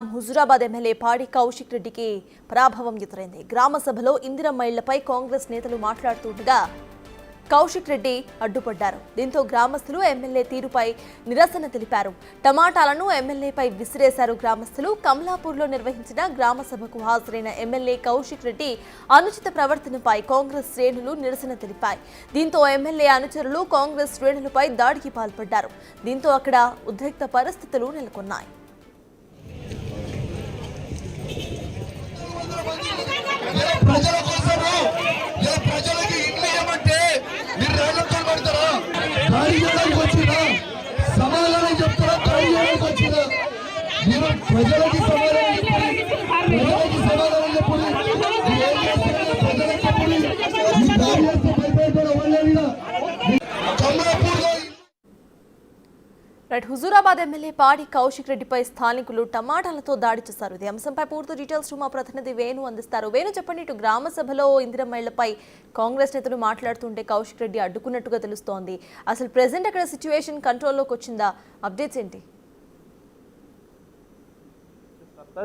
Huzurabad MLA పాడి కౌశిక్ రెడ్డికి పరాభవం ఎదురైంది. గ్రామ సభలో ఇందిరమ్మ ఇళ్లపై కాంగ్రెస్ నేతలు మాట్లాడుతుండగా కౌశిక్ రెడ్డి అడ్డుపడ్డారు. దీంతో గ్రామస్తులు ఎమ్మెల్యే తీరుపై నిరసన తెలిపారు. టమాటాలను ఎమ్మెల్యేపై విసిరేశారు గ్రామస్తులు. కమలాపూర్లో నిర్వహించిన గ్రామ సభకు హాజరైన ఎమ్మెల్యే కౌశిక్ రెడ్డి అనుచిత ప్రవర్తనపై కాంగ్రెస్ శ్రేణులు నిరసన తెలిపాయి. దీంతో ఎమ్మెల్యే అనుచరులు కాంగ్రెస్ శ్రేణులపై దాడికి పాల్పడ్డారు. దీంతో అక్కడ ఉద్రిక్త పరిస్థితులు నెలకొన్నాయి. ప్రజల కోసము ప్రజలకి ఇల్లు ఏమంటే మీరు రాజకీయాలు పడతారా? కార్యాలయానికి వచ్చినా సమాధానం చెప్తారా? కార్యాలయానికి వచ్చినా మీరు ప్రజలకి సమాధానం చెప్పండి. ప్రజలకి సమాధానం చెప్పండి. ప్రజలకు చెప్పండి. ఈ కార్యాలయం భయపడిపోయిన వాళ్ళ కమలాపూర్లో హుజూరాబాద్ ఎమ్మెల్యే పాడి కౌశిక్ రెడ్డిపై స్థానికులు టమాటాలతో దాడి చేశారు. ఈ అంశంపై పూర్తి డీటెయిల్స్ మా ప్రతినిధి వేణు అందిస్తారు. వేణు, చెప్పండి, ఇటు గ్రామ సభలో ఇందిరమ్మ ఇళ్లపై కాంగ్రెస్ నేతలు మాట్లాడుతుంటే కౌశిక్ రెడ్డి అడ్డుకున్నట్టుగా తెలుస్తోంది. అసలు ప్రెసెంట్ అక్కడ సిచ్యువేషన్ కంట్రోల్లోకి వచ్చిందా? అప్డేట్స్ ఏంటి?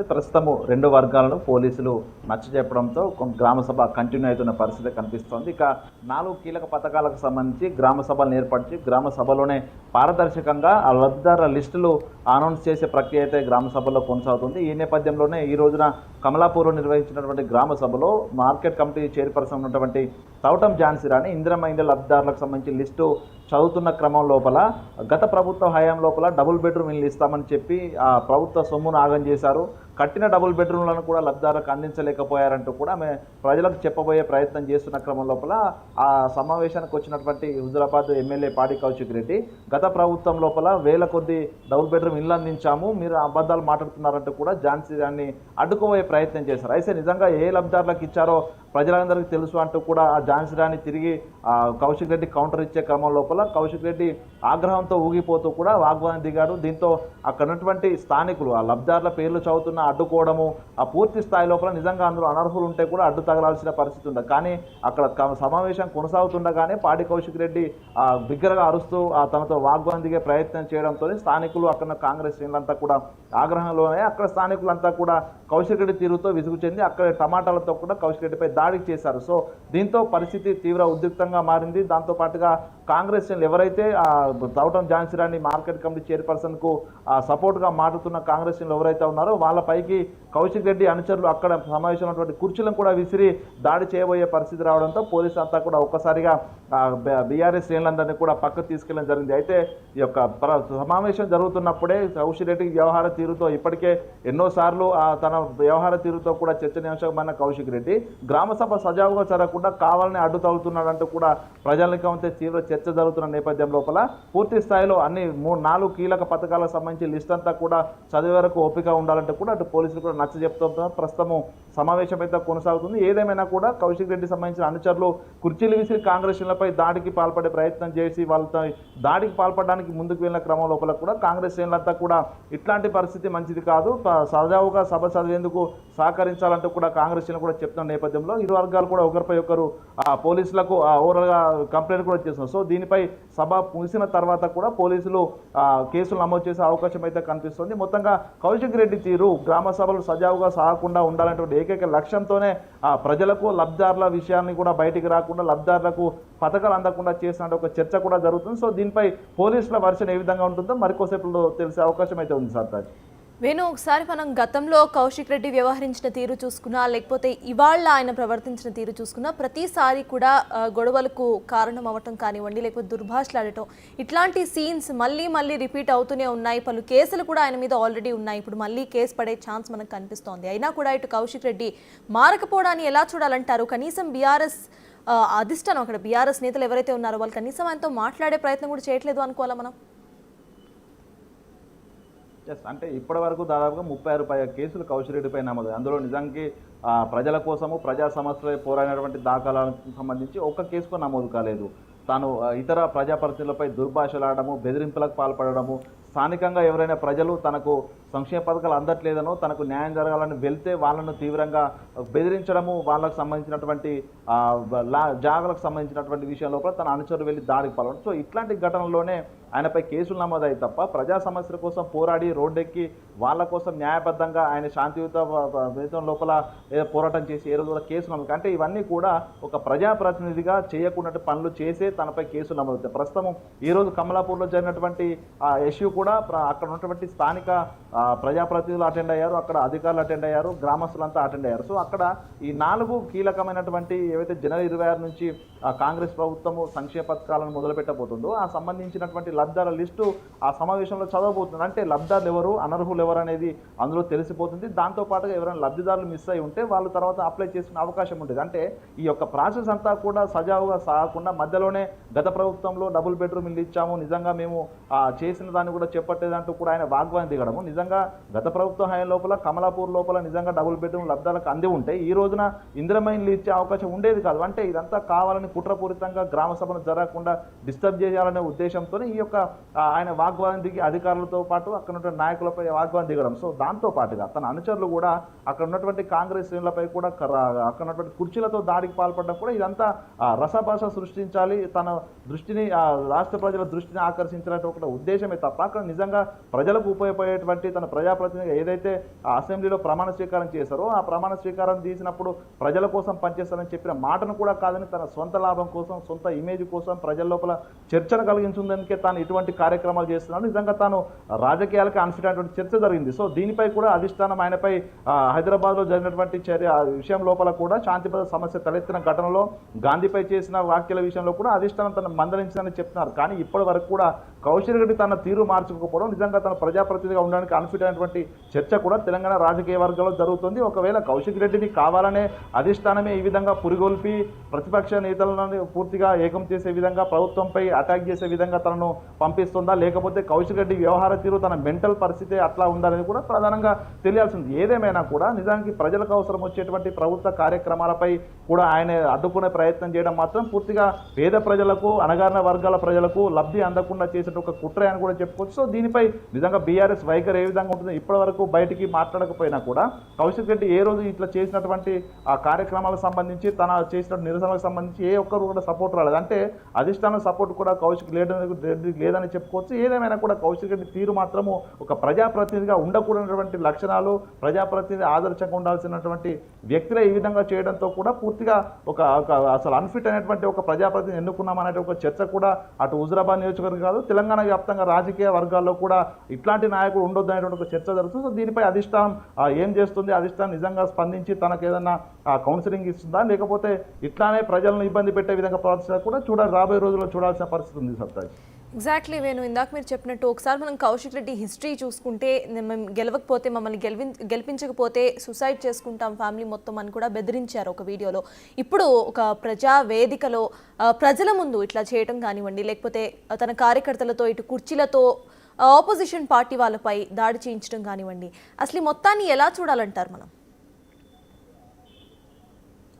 ప్రస్తుతము రెండు వర్గాలను పోలీసులు నచ్చజెప్పడంతో గ్రామ సభ కంటిన్యూ అవుతున్న పరిస్థితి కనిపిస్తోంది. ఇక 4 కీలక పథకాలకు సంబంధించి గ్రామ సభలు ఏర్పరిచి గ్రామ సభలోనే పారదర్శకంగా ఆ లబ్ధిదారుల లిస్టులు అనౌన్స్ చేసే ప్రక్రియ అయితే గ్రామ సభలో కొనసాగుతుంది. ఈ నేపథ్యంలోనే ఈ రోజున కమలాపూర్లో నిర్వహించినటువంటి గ్రామ సభలో మార్కెట్ కమిటీ చైర్పర్సన్ ఉన్నటువంటి తౌటం ఝాన్సీ రాణి ఇందిరమ్మ ఇండ్ల లబ్ధిదారులకు సంబంధించి లిస్టు చదువుతున్న క్రమం లోపల గత ప్రభుత్వ హయాం లోపల డబుల్ బెడ్రూమ్ ఇల్లు ఇస్తామని చెప్పి ఆ ప్రభుత్వ సొమ్మును ఆగం చేశారు. కట్టిన డబుల్ బెడ్రూమ్లను కూడా లబ్ధిదారులకు అందించలేకపోయారంటూ కూడా ఆమె ప్రజలకు చెప్పబోయే ప్రయత్నం చేస్తున్న క్రమం లోపల ఆ సమావేశానికి వచ్చినటువంటి హుజురాబాద్ ఎమ్మెల్యే పాడి కౌశిక్ రెడ్డి గత ప్రభుత్వం లోపల వేల కొద్ది డబుల్ బెడ్రూమ్ ఇల్లు అందించాము, మీరు అబద్ధాలు మాట్లాడుతున్నారంటూ కూడా ఝాన్సీ దాన్ని అడ్డుకోబోయే ప్రయత్నం చేశారు. అయితే నిజంగా ఏ లబ్ధిదారులకు ఇచ్చారో ప్రజలందరికీ తెలుసు అంటూ కూడా ఆ ఝాన్సీ రాణి తిరిగి కౌశిక్ రెడ్డి కౌంటర్ ఇచ్చే క్రమం లోపల కౌశిక్ రెడ్డి ఆగ్రహంతో ఊగిపోతూ కూడా వాగ్వాదం దిగాడు. దీంతో అక్కడ ఉన్నటువంటి స్థానికులు ఆ లబ్ధిదారుల పేర్లు చదువుతున్న అడ్డుకోవడము, ఆ పూర్తి స్థాయి లోపల నిజంగా అందులో అనర్హులు ఉంటే కూడా అడ్డు తగలాల్సిన పరిస్థితి ఉంది. కానీ అక్కడ సమావేశం కొనసాగుతుండగానే పాడి కౌశిక్ రెడ్డి బిగ్గరగా అరుస్తూ తనతో వాగ్వాదం దిగే ప్రయత్నం చేయడంతో స్థానికులు అక్కడ కాంగ్రెస్ శ్రేణులంతా కూడా ఆగ్రహంలోనే అక్కడ స్థానికులంతా కూడా కౌశిక్ రెడ్డి తీరుతో విసుగు చెంది అక్కడ టమాటాలతో కూడా కౌశిక్ రెడ్డిపై దాడికి చేశారు. సో దీంతో పరిస్థితి తీవ్ర ఉద్రిక్తంగా మారింది. దాంతో పాటుగా కాంగ్రెస్ ఎవరైతే తౌటం ఝాన్సీ రాణి మార్కెట్ కమిటీ చైర్పర్సన్కు సపోర్ట్గా మాట్లాడుతున్న కాంగ్రెస్ ఎవరైతే ఉన్నారో వాళ్ళపైకి కౌశిక్ రెడ్డి అనుచరులు అక్కడ సమావేశం ఉన్నటువంటి కుర్చీలను కూడా విసిరి దాడి చేయబోయే పరిస్థితి రావడంతో పోలీసులు అంతా కూడా ఒక్కసారిగా బీఆర్ఎస్ శ్రేణులందరినీ కూడా పక్కకు తీసుకెళ్ళడం జరిగింది. అయితే ఈ యొక్క సమావేశం జరుగుతున్నప్పుడే కౌశిక్ రెడ్డి వ్యవహార తీరుతో ఇప్పటికే ఎన్నోసార్లు తన వ్యవహార తీరుతో కూడా చర్చనీయాంశమైన కౌశిక్ రెడ్డి గ్రామ సభ సజావుగా జరగకుండా కావాలని అడ్డు తగులుతున్నాడంటూ కూడా ప్రజలకి తీవ్ర చర్చ జరుగుతున్న నేపథ్యం లోపల పూర్తి స్థాయిలో అన్ని 4 కీలక పథకాలకు సంబంధించి లిస్ట్ అంతా కూడా చదివే వరకు ఓపిక ఉండాలంటే కూడా అటు పోలీసులు కూడా నచ్చ చెప్తున్నారు. ప్రస్తుతం సమావేశం అయితే కొనసాగుతుంది. ఏదేమైనా కూడా కౌశిక్ రెడ్డి సంబంధించిన అనుచరులు కుర్చీలు విసిరి కాంగ్రెస్లపై దాడికి పాల్పడే ప్రయత్నం చేసి వాళ్ళతో దాడికి పాల్పడడానికి ముందుకు వెళ్ళిన క్రమం లోపల కూడా కాంగ్రెస్ శ్రేణులంతా కూడా ఇట్లాంటి పరిస్థితి మంచిది కాదు, సజావుగా సభ చదివేందుకు సహకరించాలంటూ కూడా కాంగ్రెస్ శ్రేణులు కూడా చెప్తున్న నేపథ్యంలో ఇరు వర్గాలు కూడా ఒకరిపై ఒకరు పోలీసులకు ఓవరాల్గా కంప్లైంట్ కూడా చేస్తున్నారు. సో దీనిపై సభ ముగిసిన తర్వాత కూడా పోలీసులు కేసులు నమోదు చేసే అవకాశం అయితే కనిపిస్తుంది. మొత్తంగా కౌశిక్ రెడ్డి తీరు గ్రామ సభలు సజావుగా సాగకుండా ఉండాలనేటువంటి ఏకైక లక్ష్యంతోనే ప్రజలకు లబ్ధిదారుల విషయాన్ని కూడా బయటికి రాకుండా లబ్ధిదారులకు పథకాలు అందకుండా చేసిన ఒక చర్చ కూడా జరుగుతుంది. సో దీనిపై పోలీసుల వర్షన్ ఏ విధంగా ఉంటుందో మరికోసేపులో తెలిసే అవకాశం అయితే ఉంది. సర్తాజ్ వేణు, ఒకసారి మనం గతంలో కౌశిక్ రెడ్డి వ్యవహరించిన తీరు చూసుకున్నా లేకపోతే ఇవాళ ఆయన ప్రవర్తించిన తీరు చూసుకున్నా ప్రతిసారి కూడా గొడవలకు కారణం అవ్వటం కానివ్వండి లేకపోతే దుర్భాషలాడటం ఇట్లాంటి సీన్స్ మళ్ళీ రిపీట్ అవుతూనే ఉన్నాయి. పలు కేసులు కూడా ఆయన మీద ఆల్రెడీ ఉన్నాయి. ఇప్పుడు మళ్ళీ కేసు పడే ఛాన్స్ మనకు కనిపిస్తోంది. అయినా కూడా ఇటు కౌశిక్ రెడ్డి మారకపోవడాన్ని ఎలా చూడాలంటారు? కనీసం బీఆర్ఎస్ అధిష్టానం అక్కడ బీఆర్ఎస్ నేతలు ఎవరైతే ఉన్నారో వాళ్ళు కనీసం ఆయనతో మాట్లాడే ప్రయత్నం కూడా చేయట్లేదు అనుకోవాలా మనం? అంటే ఇప్పటి వరకు దాదాపుగా 36 పైగా కేసులు కౌశిక్ రెడ్డిపై నమోదు. అందులో నిజానికి ప్రజల కోసము ప్రజా సమస్యలపై పోరాడినటువంటి దాఖలాలకు సంబంధించి ఒక్క కేసుకు నమోదు కాలేదు. తాను ఇతర ప్రజాప్రతినిధులపై దుర్భాషలాడము, బెదిరింపులకు పాల్పడము, స్థానికంగా ఎవరైనా ప్రజలు తనకు సంక్షేమ పథకాలు అందట్లేదనో తనకు న్యాయం జరగాలని వెళ్తే వాళ్ళను తీవ్రంగా బెదిరించడము, వాళ్ళకు సంబంధించినటువంటి జాగాలకు సంబంధించినటువంటి విషయం లోపల తన అనుచరులు వెళ్ళి దాడికి పాల్గొనడం. సో ఇట్లాంటి ఘటనలోనే ఆయనపై కేసులు నమోదయ్యి తప్ప ప్రజా సమస్యల కోసం పోరాడి రోడ్డెక్కి వాళ్ళ కోసం న్యాయబద్ధంగా ఆయన శాంతియుత వేతనం లోపల ఏదో పోరాటం చేసి ఏ రోజు కూడా కేసు నమోదు అంటే ఇవన్నీ కూడా ఒక ప్రజాప్రతినిధిగా చేయకుండా పనులు చేసే తనపై కేసులు నమోదవుతాయి. ప్రస్తుతం ఈరోజు కమలాపూర్లో జరిగినటువంటి ఆ ఇష్యూ కూడా అక్కడ ఉన్నటువంటి స్థానిక ప్రజాప్రతినిధులు అటెండ్ అయ్యారు, అక్కడ అధికారులు అటెండ్ అయ్యారు, గ్రామస్తులంతా అటెండ్ అయ్యారు. సో అక్కడ ఈ 4 కీలకమైనటువంటి ఏవైతే జనవరి 26 నుంచి కాంగ్రెస్ ప్రభుత్వము సంక్షేమ పథకాలను మొదలుపెట్టబోతుందో ఆ సంబంధించినటువంటి లబ్ధాల లిస్టు ఆ సమావేశంలో చదవబోతుంది. అంటే లబ్ధాలు ఎవరు, అనర్హులు ఎవరు అనేది అందులో తెలిసిపోతుంది. దాంతోపాటుగా ఎవరైనా లబ్ధిదారులు మిస్ అయి ఉంటే వాళ్ళు తర్వాత అప్లై చేసుకునే అవకాశం ఉంటుంది. అంటే ఈ యొక్క ప్రాసెస్ అంతా కూడా సజావుగా సాగకుండా మధ్యలోనే గత ప్రభుత్వంలో డబుల్ బెడ్రూమ్ ఇల్లు ఇచ్చాము, నిజంగా మేము చేసిన దాన్ని కూడా చెప్పట్లేదంటూ కూడా ఆయన వాగ్వాదం దిగడము. నిజంగా గత ప్రభుత్వం హయాం లోపల కమలాపూర్ లోపల నిజంగా డబుల్ బెడ్రూమ్ లబ్ధాలకు అంది ఉంటే ఈ రోజున ఇందిరమ్మ ఇల్లు ఇచ్చే అవకాశం ఉండేది కాదు. అంటే ఇదంతా కావాలని కుట్రపూరితంగా గ్రామ సభను జరగకుండా డిస్టర్బ్ చేయాలనే ఉద్దేశంతో ఈ యొక్క ఆయన వాగ్వాదం దిగి అధికారులతో పాటు అక్కడ ఉన్న నాయకులపై వాగ్వాదం దిగడం. సో దాంతో పాటుగా తన అనుచరులు కూడా అక్కడ ఉన్నటువంటి కాంగ్రెస్ శ్రేణులపై కూడా అక్కడ ఉన్నటువంటి కుర్చీలతో దాడికి పాల్పడడం కూడా ఇదంతా రసభాష సృష్టించాలి, తన దృష్టిని రాష్ట్ర ప్రజల దృష్టిని ఆకర్షించాలంటే ఒక ఉద్దేశమే తప్ప అక్కడ నిజంగా ప్రజలకు ఉపయోగపడేటువంటి తన ప్రజాప్రతినిధిగా ఏదైతే అసెంబ్లీలో ప్రమాణ స్వీకారం చేశారో ఆ ప్రమాణ స్వీకారం తీసినప్పుడు ప్రజల కోసం పనిచేస్తారని చెప్పిన మాటను కూడా కాదని తన సొంత లాభం కోసం, సొంత ఇమేజ్ కోసం ప్రజల లోపల చర్చను కలిగించుందానికే తాను ఇటువంటి కార్యక్రమాలు చేస్తున్నాడు. నిజంగా తాను రాజకీయాలకు అన్ఫిట్ అయినటువంటి చర్చ జరిగింది. సో దీనిపై కూడా అధిష్టానం ఆయనపై హైదరాబాద్లో జరిగినటువంటి విషయం లోపల కూడా శాంతిభద్రత సమస్య తలెత్తిన ఘటనలో గాంధీపై చేసిన వ్యాఖ్యల విషయంలో కూడా అధిష్టానం తను మందలించిందని చెప్తున్నారు. కానీ ఇప్పటి వరకు కూడా కౌశిక్ రెడ్డి తన తీరు మార్చుకోకపోవడం, నిజంగా తన ప్రజాప్రతినిధిగా ఉండడానికి అన్ఫిట్ అయినటువంటి చర్చ కూడా తెలంగాణ రాజకీయ వర్గాల్లో జరుగుతుంది. ఒకవేళ కౌశిక్ రెడ్డిని కావాలనే అధిష్టానమే ఈ విధంగా పురిగొల్పి ప్రతిపక్ష నేతలను పూర్తిగా ఏకం చేసే విధంగా ప్రభుత్వంపై అటాక్ చేసే విధంగా తనను పంపిస్తుందా, లేకపోతే కౌశిక్ రెడ్డి వ్యవహార తీరు తన మెంటల్ పరిస్థితి అట్లా ఉందనేది కూడా ప్రధానంగా తెలియాల్సింది. ఏదేమైనా కూడా నిజానికి ప్రజలకు అవసరం వచ్చేటువంటి ప్రభుత్వ కార్యక్రమాలపై కూడా ఆయన అడ్డుకునే ప్రయత్నం చేయడం మాత్రం పూర్తిగా పేద ప్రజలకు, అణగారిన వర్గాల ప్రజలకు లబ్ధి అందకుండా చేసే ఒక కుట్ర అని కూడా చెప్పుకోవచ్చు. సో దీనిపై నిజంగా బీఆర్ఎస్ వైఖరి ఏ విధంగా ఉంటుందో ఇప్పటి వరకు బయటికి మాట్లాడకపోయినా కూడా కౌశిక్ రెడ్డి ఏ రోజు ఇట్లా చేసినటువంటి ఆ కార్యక్రమాలకు సంబంధించి తన చేసిన నిరసనలకు సంబంధించి ఏ ఒక్కరు కూడా సపోర్ట్ రాలేదు. అంటే అధిష్టానం సపోర్ట్ కూడా కౌశిక్ లేదని చెప్పుకోవచ్చు. ఏదేమైనా కూడా కౌశిక్ రెడ్డి తీరు మాత్రము ఒక ప్రజాప్రతినిధిగా ఉండకూడనటువంటి లక్షణాలు, ప్రజాప్రతినిధి ఆదర్శంగా ఉండాల్సినటువంటి వ్యక్తులే ఈ విధంగా చేయడంతో కూడా పూర్తిగా ఒక అసలు అన్ఫిట్ అయినటువంటి ఒక ప్రజాప్రతినిధి ఎన్నుకున్నామనే ఒక చర్చ కూడా అటు హుజురాబాద్ నియోజకవర్గం కాదు తెలంగాణ వ్యాప్తంగా రాజకీయ వర్గాల్లో కూడా ఇట్లాంటి నాయకుడు ఉండొద్దు అనేటువంటి ఒక చర్చ జరుగుతుంది. సో దీనిపై అధిష్టానం ఏం చేస్తుంది, అధిష్టానం నిజంగా స్పందించి తనకు ఏదన్నా కౌన్సిలింగ్ ఇస్తుందా, లేకపోతే ఇట్లానే ప్రజలను ఇబ్బంది పెట్టే విధంగా ప్రవర్తించినా కూడా రాబోయే రోజుల్లో చూడాల్సిన పరిస్థితి ఉంది. సత్తాజ్ ఎగ్జాక్ట్లీ వేణు, ఇందాక మీరు చెప్పినట్టు ఒకసారి మనం కౌశిక్ రెడ్డి హిస్టరీ చూసుకుంటే మేము గెలవకపోతే, మమ్మల్ని గెలిపించకపోతే సూసైడ్ చేసుకుంటాం ఫ్యామిలీ మొత్తం అని కూడా బెదిరించారు ఒక వీడియోలో. ఇప్పుడు ఒక ప్రజా వేదికలో ప్రజల ముందు ఇట్లా చేయటం కానివ్వండి, లేకపోతే తన కార్యకర్తలతో ఇటు కుర్చీలతో ఆపోజిషన్ పార్టీ వాళ్ళపై దాడి చేయించడం కానివ్వండి, అసలు ఈ మొత్తాన్ని ఎలా చూడాలంటారు మనం?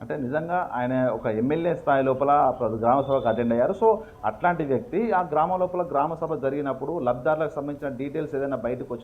అంటే నిజంగా ఆయన ఒక ఎమ్మెల్యే స్థాయి లోపల గ్రామ సభకు అటెండ్ అయ్యారు. సో అట్లాంటి వ్యక్తి ఆ గ్రామం లోపల గ్రామ సభ జరిగినప్పుడు లబ్ధారులకు సంబంధించిన డీటెయిల్స్ ఏదైనా బయటకు వచ్చిన